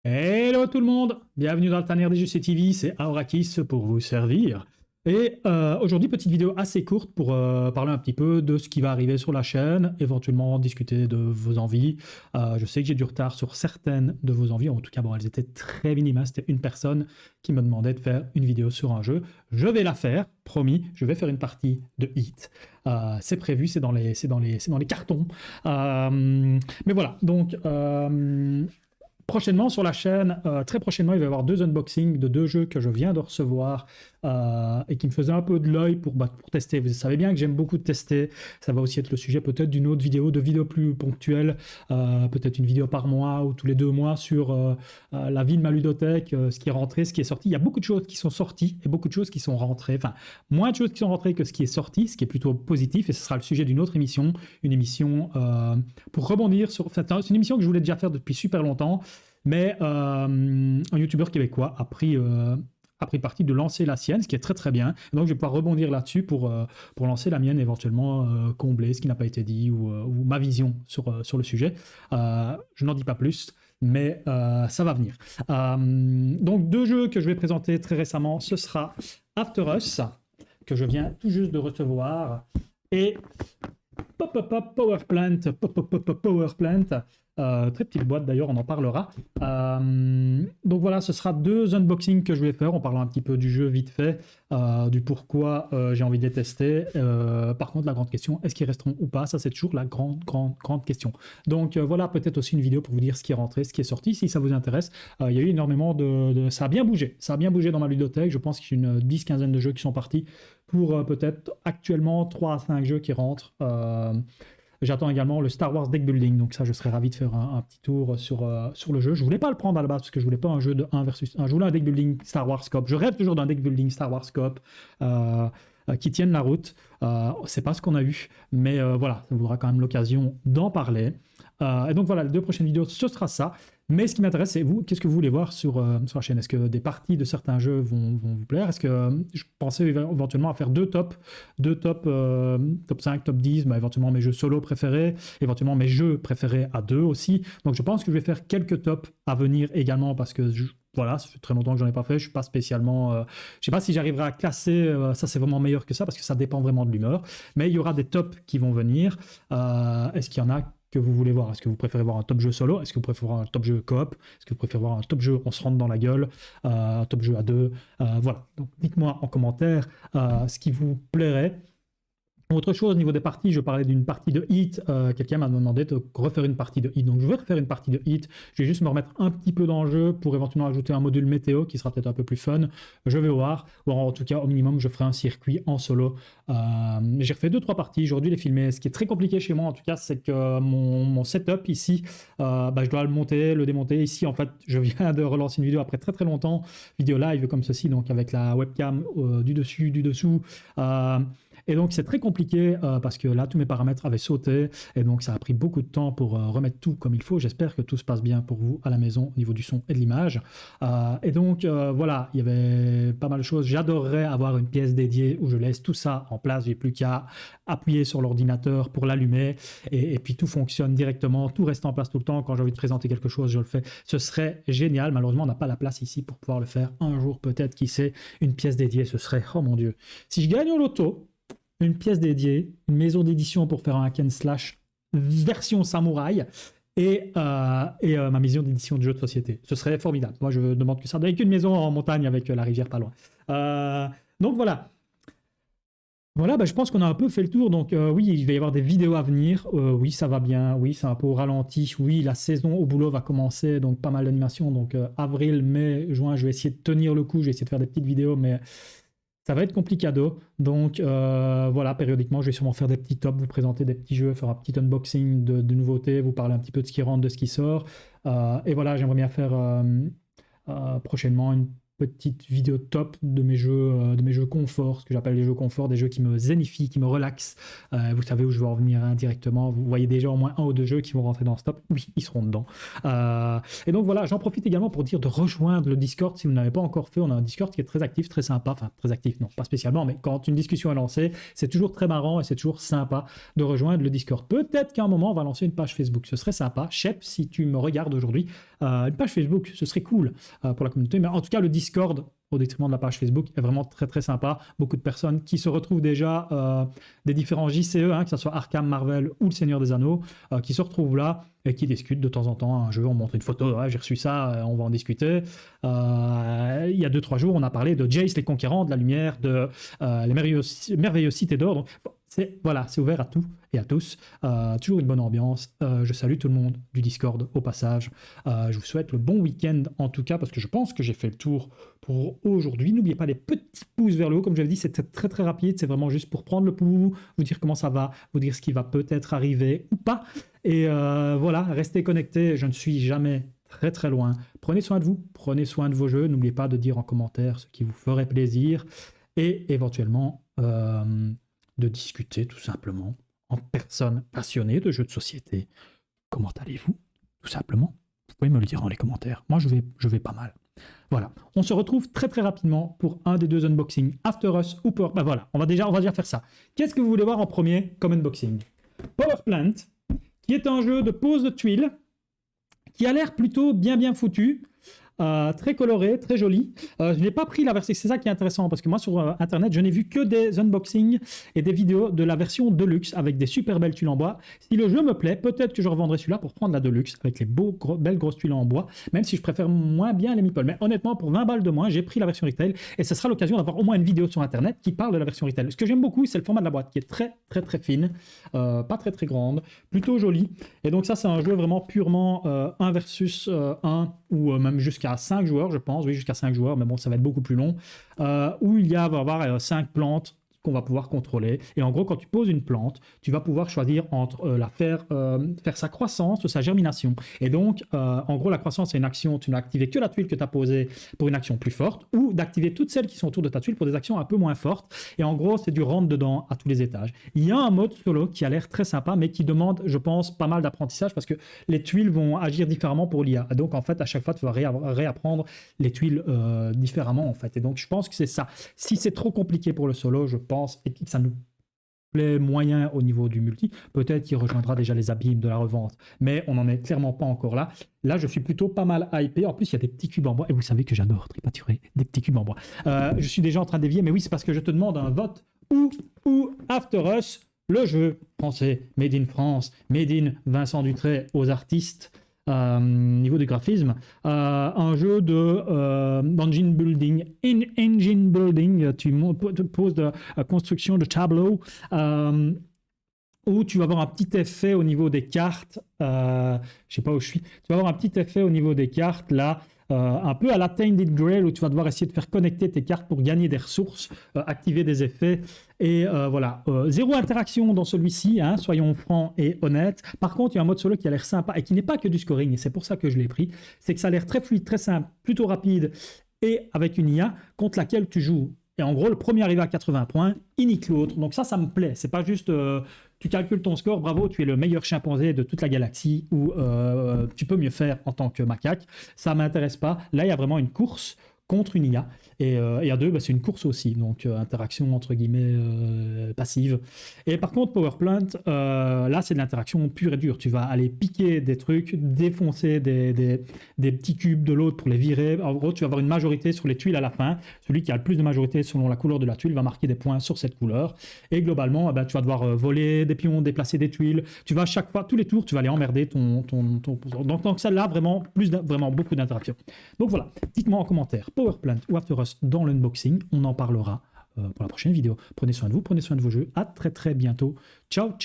Hello tout le monde, bienvenue dans le Tanner des JC TV, c'est Aurakis pour vous servir. Et aujourd'hui, petite vidéo assez courte pour parler un petit peu de ce qui va arriver sur la chaîne, éventuellement discuter de vos envies. Je sais que j'ai du retard sur certaines de vos envies, en tout cas, bon, elles étaient très minimes. C'était une personne qui me demandait de faire une vidéo sur un jeu. Je vais la faire, promis, je vais faire une partie de Heat. C'est prévu, c'est dans les cartons. Mais voilà, donc... prochainement sur la chaîne, très prochainement, il va y avoir 2 unboxings de 2 jeux que je viens de recevoir et qui me faisaient un peu de l'œil pour tester. Vous savez bien que j'aime beaucoup tester. Ça va aussi être le sujet peut-être d'une autre vidéo, de vidéos plus ponctuelles, peut-être une vidéo par mois ou tous les 2 mois sur la vie de ma ludothèque, ce qui est rentré, ce qui est sorti. Il y a beaucoup de choses qui sont sorties et beaucoup de choses qui sont rentrées. Enfin, moins de choses qui sont rentrées que ce qui est sorti, ce qui est plutôt positif. Et ce sera le sujet d'une autre émission, une émission pour rebondir sur... Enfin, c'est une émission que je voulais déjà faire depuis super longtemps. Mais un youtubeur québécois a pris le parti de lancer la sienne, ce qui est très très bien. Et donc je vais pouvoir rebondir là-dessus pour lancer la mienne, éventuellement combler ce qui n'a pas été dit ou ma vision sur le sujet. Je n'en dis pas plus, mais ça va venir. Donc 2 jeux que je vais présenter très récemment, ce sera After Us, que je viens tout juste de recevoir, et Power Plant. Très petite boîte d'ailleurs, on en parlera. Donc voilà, ce sera 2 unboxings que je vais faire en parlant un petit peu du jeu vite fait, du pourquoi j'ai envie de les tester. Par contre, la grande question, est-ce qu'ils resteront ou pas? Ça, c'est toujours la grande question. Donc voilà, peut-être aussi une vidéo pour vous dire ce qui est rentré, ce qui est sorti, si ça vous intéresse. Il y a eu énormément ça a bien bougé. Ça a bien bougé dans ma ludothèque. Je pense qu'il y a une 10-15aine de jeux qui sont partis pour peut-être actuellement 3 à 5 jeux qui rentrent. J'attends également le Star Wars Deck Building, donc ça je serais ravi de faire un petit tour sur le jeu. Je voulais pas le prendre à la base parce que je voulais pas un jeu de 1 versus 1, je voulais un Deck Building Star Wars Coop. Je rêve toujours d'un Deck Building Star Wars Coop qui tienne la route. C'est pas ce qu'on a eu, mais voilà, ça vaudra quand même l'occasion d'en parler. Et donc voilà, les 2 prochaines vidéos, ce sera ça. Mais ce qui m'intéresse, c'est vous, qu'est-ce que vous voulez voir sur la chaîne? Est-ce que des parties de certains jeux vont vous plaire? Est-ce que je pensais éventuellement à faire 2 top 5, top 10, éventuellement mes jeux solo préférés, éventuellement mes jeux préférés à 2 aussi. Donc je pense que je vais faire quelques tops à venir également parce que voilà, ça fait très longtemps que j'en ai pas fait, je suis pas spécialement... je sais pas si j'arriverai à classer, ça c'est vraiment meilleur que ça parce que ça dépend vraiment de l'humeur, mais il y aura des tops qui vont venir. Est-ce qu'il y en a que vous voulez voir? Est-ce que vous préférez voir un top jeu solo? Est-ce que vous préférez voir un top jeu coop? Est-ce que vous préférez voir un top jeu on se rentre dans la gueule? Un top jeu à 2? Voilà, donc dites-moi en commentaire ce qui vous plairait. Autre chose, au niveau des parties, je parlais d'une partie de Heat. Quelqu'un m'a demandé de refaire une partie de Heat. Donc je vais refaire une partie de Heat. Je vais juste me remettre un petit peu dans le jeu pour éventuellement ajouter un module météo qui sera peut-être un peu plus fun. Je vais voir. Ou en tout cas, au minimum, je ferai un circuit en solo. J'ai refait 2-3 parties. Aujourd'hui, les filmer. Ce qui est très compliqué chez moi, en tout cas, c'est que mon setup ici, je dois le monter, le démonter. Ici, en fait, je viens de relancer une vidéo après très très longtemps. Vidéo live comme ceci, donc avec la webcam du dessus, du dessous. Et donc c'est très compliqué parce que là tous mes paramètres avaient sauté et donc ça a pris beaucoup de temps pour remettre tout comme il faut. J'espère que tout se passe bien pour vous à la maison au niveau du son et de l'image. Et donc voilà, il y avait pas mal de choses. J'adorerais avoir une pièce dédiée où je laisse tout ça en place. J'ai plus qu'à appuyer sur l'ordinateur pour l'allumer et puis tout fonctionne directement, tout reste en place tout le temps. Quand j'ai envie de présenter quelque chose, je le fais. Ce serait génial. Malheureusement, on n'a pas la place ici pour pouvoir le faire. Un jour peut-être, qui sait, une pièce dédiée, ce serait, oh mon Dieu. Si je gagne au loto, une pièce dédiée, une maison d'édition pour faire un hack and slash version samouraï et ma maison d'édition de jeux de société. Ce serait formidable. Moi, je demande que ça. Avec une maison en montagne avec la rivière pas loin. Donc voilà. Voilà, je pense qu'on a un peu fait le tour. Donc oui, il va y avoir des vidéos à venir. Oui, ça va bien. Oui, c'est un peu au ralenti. Oui, la saison au boulot va commencer. Donc pas mal d'animations. Donc avril, mai, juin, je vais essayer de tenir le coup. Je vais essayer de faire des petites vidéos, mais... ça va être complicado, donc voilà, périodiquement, je vais sûrement faire des petits tops, vous présenter des petits jeux, faire un petit unboxing de nouveautés, vous parler un petit peu de ce qui rentre, de ce qui sort. Et voilà, j'aimerais bien faire prochainement une petite vidéo top de mes jeux confort, ce que j'appelle les jeux confort, des jeux qui me zénifient, qui me relaxent. Vous savez où je vais en venir indirectement. Vous voyez déjà au moins 1 ou 2 jeux qui vont rentrer dans ce top. Oui, ils seront dedans. Et donc voilà, j'en profite également pour dire de rejoindre le Discord si vous ne l'avez pas encore fait. On a un Discord qui est très actif, très sympa. Enfin, très actif, non, pas spécialement, mais quand une discussion est lancée, c'est toujours très marrant et c'est toujours sympa de rejoindre le Discord. Peut-être qu'à un moment, on va lancer une page Facebook. Ce serait sympa. Shep, si tu me regardes aujourd'hui, Une page Facebook, ce serait cool pour la communauté, mais en tout cas, le Discord, au détriment de la page Facebook, est vraiment très très sympa. Beaucoup de personnes qui se retrouvent déjà des différents JCE, que ce soit Arkham, Marvel ou Le Seigneur des Anneaux, qui se retrouvent là et qui discutent de temps en temps un jeu. On montre une photo, j'ai reçu ça, on va en discuter. Il y a 2-3 jours, on a parlé de Jace, les Conquérants de la Lumière, de les merveilleuses Cités d'Or. Donc, c'est ouvert à tout et à tous. Toujours une bonne ambiance. Je salue tout le monde du Discord au passage. Je vous souhaite le bon week-end en tout cas parce que je pense que j'ai fait le tour pour aujourd'hui. N'oubliez pas les petits pouces vers le haut. Comme je l'avais dit, c'était très très rapide. C'est vraiment juste pour prendre le pouls, vous dire comment ça va, vous dire ce qui va peut-être arriver ou pas. Et voilà, restez connectés. Je ne suis jamais très très loin. Prenez soin de vous, prenez soin de vos jeux. N'oubliez pas de dire en commentaire ce qui vous ferait plaisir et éventuellement de discuter tout simplement en personne passionnée de jeux de société. Comment allez-vous? Tout simplement. Vous pouvez me le dire dans les commentaires. Moi, je vais pas mal. Voilà. On se retrouve très très rapidement pour un des 2 unboxings, After Us ou Power. Ben voilà, on va déjà faire ça. Qu'est-ce que vous voulez voir en premier comme unboxing? Power Plant, qui est un jeu de pose de tuiles, qui a l'air plutôt bien foutu. Très coloré, très joli. Je n'ai pas pris la version, c'est ça qui est intéressant parce que moi sur internet je n'ai vu que des unboxings et des vidéos de la version Deluxe avec des super belles tuiles en bois. Si le jeu me plaît, peut-être que je revendrai celui-là pour prendre la Deluxe avec les belles grosses tuiles en bois, même si je préfère moins bien les meeples. Mais honnêtement, pour 20 balles de moins, j'ai pris la version retail et ce sera l'occasion d'avoir au moins une vidéo sur internet qui parle de la version retail. Ce que j'aime beaucoup, c'est le format de la boîte qui est très fine, pas très grande, plutôt jolie. Et donc ça, c'est un jeu vraiment purement 1 versus 1 ou même jusqu'à 5 joueurs, je pense, oui, jusqu'à 5 joueurs, mais bon, ça va être beaucoup plus long, où il va y avoir 5 plantes qu'on va pouvoir contrôler. Et en gros, quand tu poses une plante, tu vas pouvoir choisir entre faire sa croissance ou sa germination. Et donc, en gros, la croissance, c'est une action, tu n'as activé que la tuile que tu as posée pour une action plus forte, ou d'activer toutes celles qui sont autour de ta tuile pour des actions un peu moins fortes. Et en gros, c'est du rentre-dedans à tous les étages. Il y a un mode solo qui a l'air très sympa, mais qui demande, je pense, pas mal d'apprentissage, parce que les tuiles vont agir différemment pour l'IA. Donc, en fait, à chaque fois, tu vas réapprendre les tuiles différemment, en fait. Et donc, je pense que c'est ça. Si c'est trop compliqué pour le solo, je pense, et que ça nous plaît moyen au niveau du multi, peut-être qu'il rejoindra déjà les abîmes de la revente, mais on n'en est clairement pas encore là. Là, je suis plutôt pas mal hypé. En plus, il y a des petits cubes en bois, et vous savez que j'adore tripaturer des petits cubes en bois. Je suis déjà en train de dévier, mais oui, c'est parce que je te demande un vote ou After Us, le jeu français, Made in France, Made in Vincent Dutray aux artistes. Niveau du graphisme, un jeu de engine building, tu poses de construction de tableaux, où tu vas avoir un petit effet au niveau des cartes, je sais pas où je suis, tu vas avoir un petit effet au niveau des cartes là, un peu à la Tainted Grail où tu vas devoir essayer de faire connecter tes cartes pour gagner des ressources, activer des effets et voilà. Zéro interaction dans celui-ci, soyons francs et honnêtes. Par contre, il y a un mode solo qui a l'air sympa et qui n'est pas que du scoring et c'est pour ça que je l'ai pris. C'est que ça a l'air très fluide, très simple, plutôt rapide et avec une IA contre laquelle tu joues. Et en gros, le premier arrivé à 80 points, il nique l'autre. Donc ça me plaît. C'est pas juste tu calcules ton score, bravo, tu es le meilleur chimpanzé de toute la galaxie ou tu peux mieux faire en tant que macaque. Ça m'intéresse pas. Là, il y a vraiment une course contre une IA. Et à 2, c'est une course aussi, donc interaction entre guillemets passive. Et par contre, Power Plant, là, c'est de l'interaction pure et dure. Tu vas aller piquer des trucs, défoncer des petits cubes de l'autre pour les virer. En gros, tu vas avoir une majorité sur les tuiles à la fin. Celui qui a le plus de majorité selon la couleur de la tuile va marquer des points sur cette couleur. Et globalement, tu vas devoir voler des pions, déplacer des tuiles. Tu vas chaque fois, tous les tours, tu vas aller emmerder ton. Donc celle-là, vraiment beaucoup d'interactions. Donc voilà, dites-moi en commentaire, Power Plant ou After Us dans l'unboxing, on en parlera pour la prochaine vidéo. Prenez soin de vous, prenez soin de vos jeux. À très bientôt. Ciao.